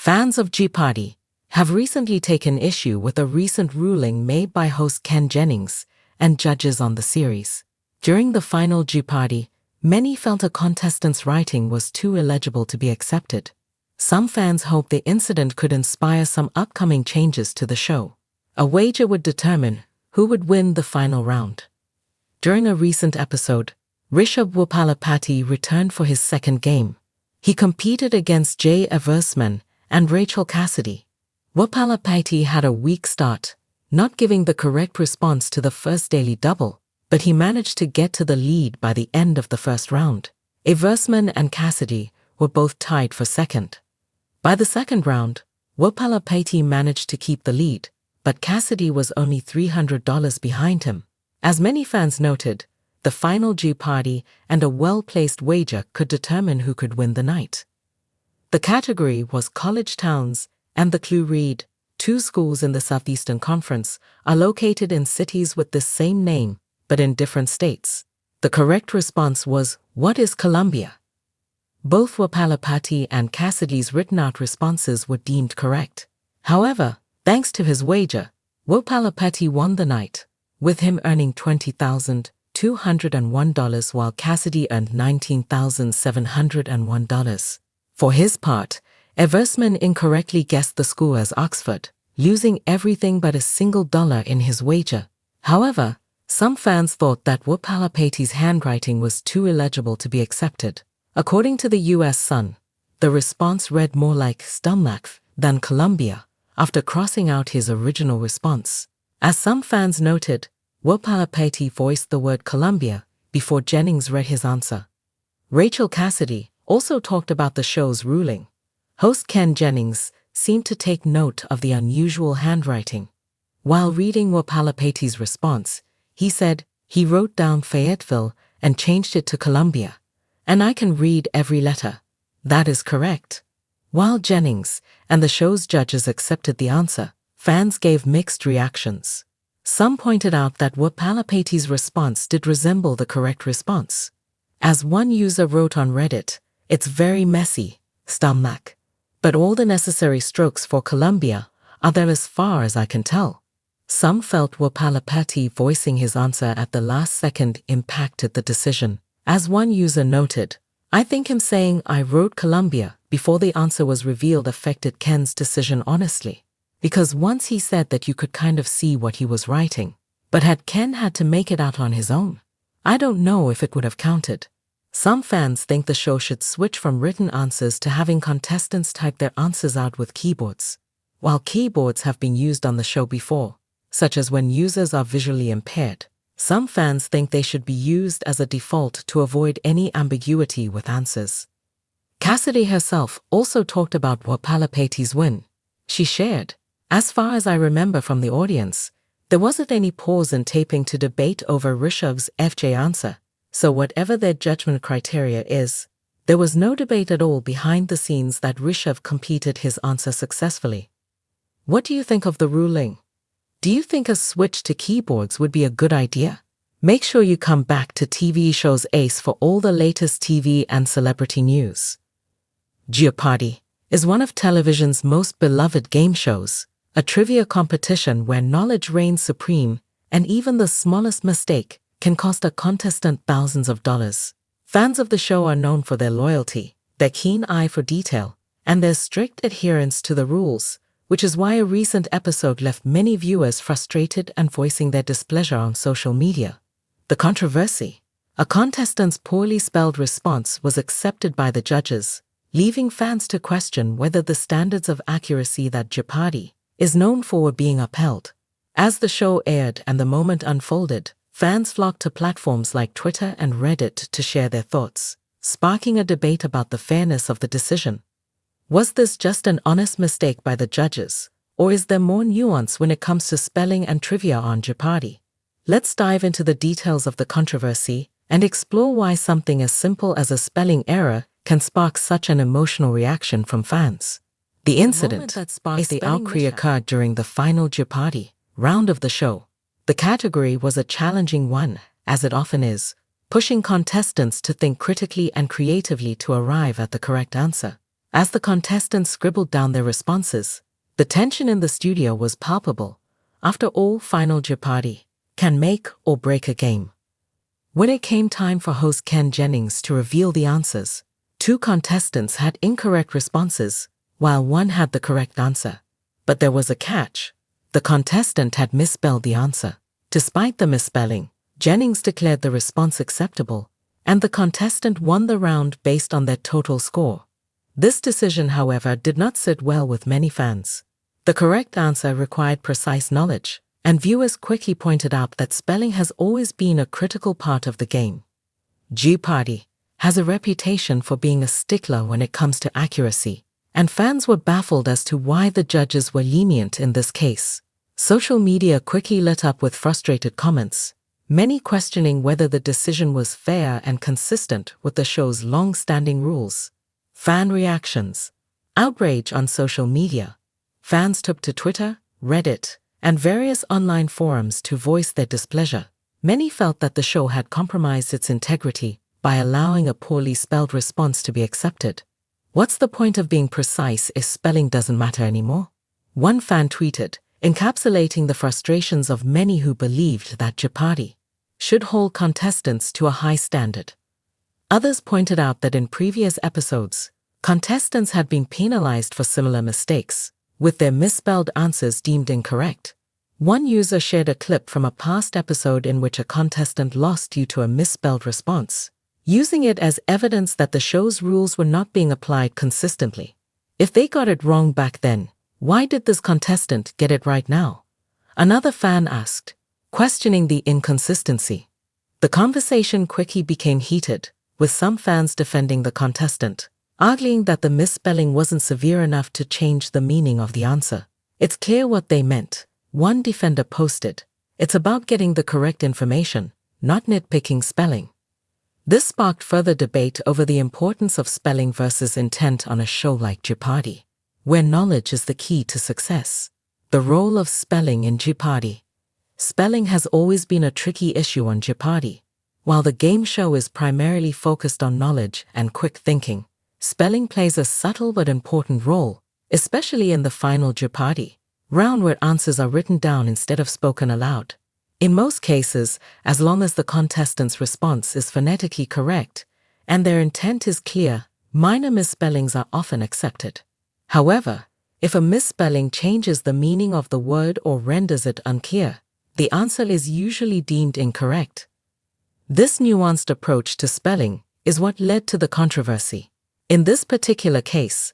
Fans of Jeopardy have recently taken issue with a recent ruling made by host Ken Jennings and judges on the series. During the final Jeopardy, many felt a contestant's writing was too illegible to be accepted. Some fans hoped the incident could inspire some upcoming changes to the show. A wager would determine who would win the final round. During a recent episode, Rishabh Wapalapati returned for his second game. He competed against Jay Eversman and Rachel Cassidy. Wapalapati had a weak start, not giving the correct response to the first daily double, but he managed to get to the lead by the end of the first round. Eversman and Cassidy were both tied for second. By the second round, Wapalapati managed to keep the lead, but Cassidy was only $300 behind him. As many fans noted, the final Jeopardy and a well-placed wager could determine who could win the night. The category was college towns, and the clue read, 2 schools in the Southeastern Conference are located in cities with the same name, but in different states. The correct response was, what is Columbia? Both Wapalapati and Cassidy's written-out responses were deemed correct. However, thanks to his wager, Wapalapati won the night, with him earning $20,201 while Cassidy earned $19,701. For his part, Eversman incorrectly guessed the school as Oxford, losing everything but a single dollar in his wager. However, some fans thought that Wapalapati's handwriting was too illegible to be accepted. According to the US Sun, the response read more like Stomach than Columbia after crossing out his original response. As some fans noted, Wapalapati voiced the word Columbia before Jennings read his answer. Rachel Cassidy also talked about the show's ruling. Host Ken Jennings seemed to take note of the unusual handwriting. While reading Wapalapati's response, he said he wrote down Fayetteville and changed it to Columbia. And I can read every letter. That is correct. While Jennings and the show's judges accepted the answer, fans gave mixed reactions. Some pointed out that Wapalapati's response did resemble the correct response. As one user wrote on Reddit, it's very messy, stomach. But all the necessary strokes for Columbia are there as far as I can tell. Some felt Wapalapati voicing his answer at the last second impacted the decision. As one user noted, I think him saying I wrote Columbia before the answer was revealed affected Ken's decision honestly. Because once he said that you could kind of see what he was writing. But had Ken had to make it out on his own? I don't know if it would have counted. Some fans think the show should switch from written answers to having contestants type their answers out with keyboards. While keyboards have been used on the show before, such as when users are visually impaired, some fans think they should be used as a default to avoid any ambiguity with answers. Cassidy herself also talked about Wapalapati's win. She shared, as far as I remember from the audience, there wasn't any pause in taping to debate over Rishabh's FJ answer. So whatever their judgment criteria is, there was no debate at all behind the scenes that Rishabh completed his answer successfully. What do you think of the ruling? Do you think a switch to keyboards would be a good idea? Make sure you come back to TV Shows Ace for all the latest TV and celebrity news. Jeopardy is one of television's most beloved game shows, a trivia competition where knowledge reigns supreme and even the smallest mistake can cost a contestant thousands of dollars. Fans of the show are known for their loyalty, their keen eye for detail, and their strict adherence to the rules, which is why a recent episode left many viewers frustrated and voicing their displeasure on social media. The controversy: a contestant's poorly spelled response was accepted by the judges, leaving fans to question whether the standards of accuracy that Jeopardy is known for were being upheld. As the show aired and the moment unfolded, fans flocked to platforms like Twitter and Reddit to share their thoughts, sparking a debate about the fairness of the decision. Was this just an honest mistake by the judges, or is there more nuance when it comes to spelling and trivia on Jeopardy? Let's dive into the details of the controversy and explore why something as simple as a spelling error can spark such an emotional reaction from fans. The incident that sparked the outcry occurred during the final Jeopardy round of the show. The category was a challenging one, as it often is, pushing contestants to think critically and creatively to arrive at the correct answer. As the contestants scribbled down their responses, the tension in the studio was palpable. After all, Final Jeopardy can make or break a game. When it came time for host Ken Jennings to reveal the answers, 2 contestants had incorrect responses, while one had the correct answer. But there was a catch. The contestant had misspelled the answer. Despite the misspelling, Jennings declared the response acceptable, and the contestant won the round based on their total score. This decision, however, did not sit well with many fans. The correct answer required precise knowledge, and viewers quickly pointed out that spelling has always been a critical part of the game. Jeopardy has a reputation for being a stickler when it comes to accuracy, and fans were baffled as to why the judges were lenient in this case. Social media quickly lit up with frustrated comments, many questioning whether the decision was fair and consistent with the show's long-standing rules. Fan reactions. Outrage on social media. Fans took to Twitter, Reddit, and various online forums to voice their displeasure. Many felt that the show had compromised its integrity by allowing a poorly spelled response to be accepted. What's the point of being precise if spelling doesn't matter anymore? One fan tweeted, encapsulating the frustrations of many who believed that Jeopardy should hold contestants to a high standard. Others pointed out that in previous episodes, contestants had been penalized for similar mistakes, with their misspelled answers deemed incorrect. One user shared a clip from a past episode in which a contestant lost due to a misspelled response, using it as evidence that the show's rules were not being applied consistently. If they got it wrong back then, why did this contestant get it right now? Another fan asked, questioning the inconsistency. The conversation quickly became heated, with some fans defending the contestant, arguing that the misspelling wasn't severe enough to change the meaning of the answer. It's clear what they meant. One defender posted, "It's about getting the correct information, not nitpicking spelling." This sparked further debate over the importance of spelling versus intent on a show like Jeopardy, where knowledge is the key to success. The role of spelling in Jeopardy. Spelling has always been a tricky issue on Jeopardy. While the game show is primarily focused on knowledge and quick thinking, spelling plays a subtle but important role, especially in the Final Jeopardy round where answers are written down instead of spoken aloud. In most cases, as long as the contestant's response is phonetically correct and their intent is clear, minor misspellings are often accepted. However, if a misspelling changes the meaning of the word or renders it unclear, the answer is usually deemed incorrect. This nuanced approach to spelling is what led to the controversy. In this particular case,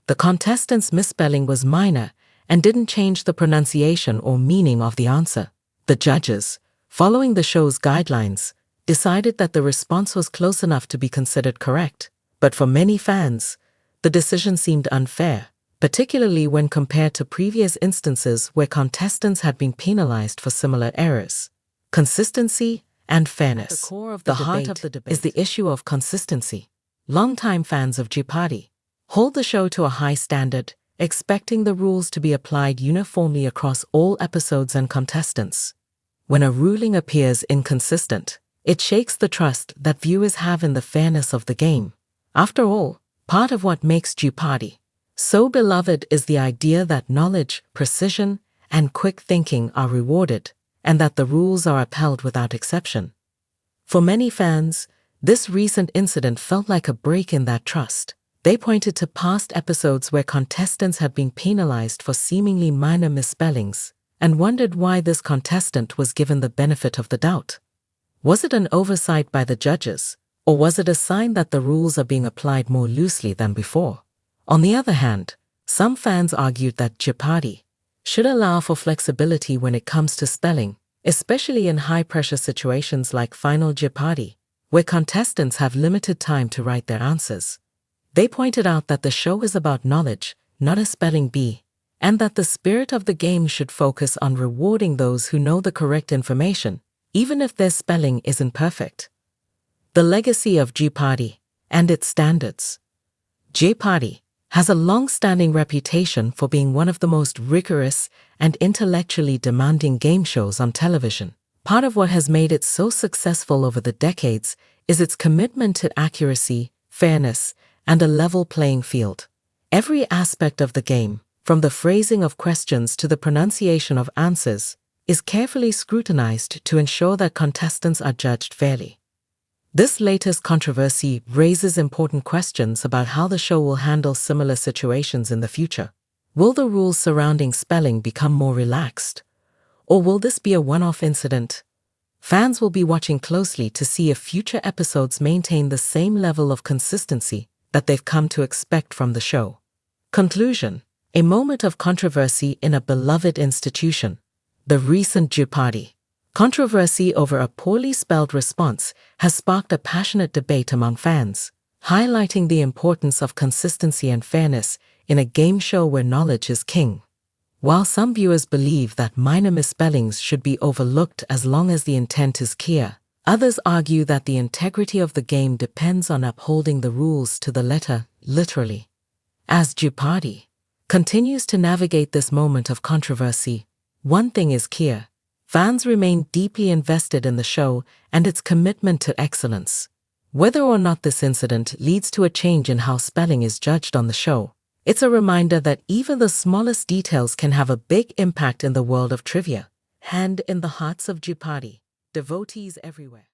the contestant's misspelling was minor and didn't change the pronunciation or meaning of the answer. The judges, following the show's guidelines, decided that the response was close enough to be considered correct. But for many fans, the decision seemed unfair, particularly when compared to previous instances where contestants had been penalized for similar errors. Consistency and fairness. The heart of the debate is the issue of consistency. Longtime fans of Jeopardy hold the show to a high standard, expecting the rules to be applied uniformly across all episodes and contestants. When a ruling appears inconsistent, it shakes the trust that viewers have in the fairness of the game. After all, part of what makes Jeopardy so beloved is the idea that knowledge, precision, and quick thinking are rewarded, and that the rules are upheld without exception. For many fans, this recent incident felt like a break in that trust. They pointed to past episodes where contestants had been penalized for seemingly minor misspellings and wondered why this contestant was given the benefit of the doubt. Was it an oversight by the judges, or was it a sign that the rules are being applied more loosely than before? On the other hand, some fans argued that Jeopardy should allow for flexibility when it comes to spelling, especially in high-pressure situations like Final Jeopardy, where contestants have limited time to write their answers. They pointed out that the show is about knowledge, not a spelling bee, and that the spirit of the game should focus on rewarding those who know the correct information, even if their spelling isn't perfect. The legacy of Jeopardy and its standards. Jeopardy has a long-standing reputation for being one of the most rigorous and intellectually demanding game shows on television. Part of what has made it so successful over the decades is its commitment to accuracy, fairness, and a level playing field. Every aspect of the game, from the phrasing of questions to the pronunciation of answers, is carefully scrutinized to ensure that contestants are judged fairly. This latest controversy raises important questions about how the show will handle similar situations in the future. Will the rules surrounding spelling become more relaxed? Or will this be a one-off incident? Fans will be watching closely to see if future episodes maintain the same level of consistency that they've come to expect from the show. Conclusion: a moment of controversy in a beloved institution. The recent Jeopardy controversy over a poorly spelled response has sparked a passionate debate among fans, highlighting the importance of consistency and fairness in a game show where knowledge is king. While some viewers believe that minor misspellings should be overlooked as long as the intent is clear, others argue that the integrity of the game depends on upholding the rules to the letter, literally. As Jeopardy continues to navigate this moment of controversy, one thing is clear: fans remain deeply invested in the show and its commitment to excellence. Whether or not this incident leads to a change in how spelling is judged on the show, it's a reminder that even the smallest details can have a big impact in the world of trivia. And in the hearts of Jeopardy devotees everywhere.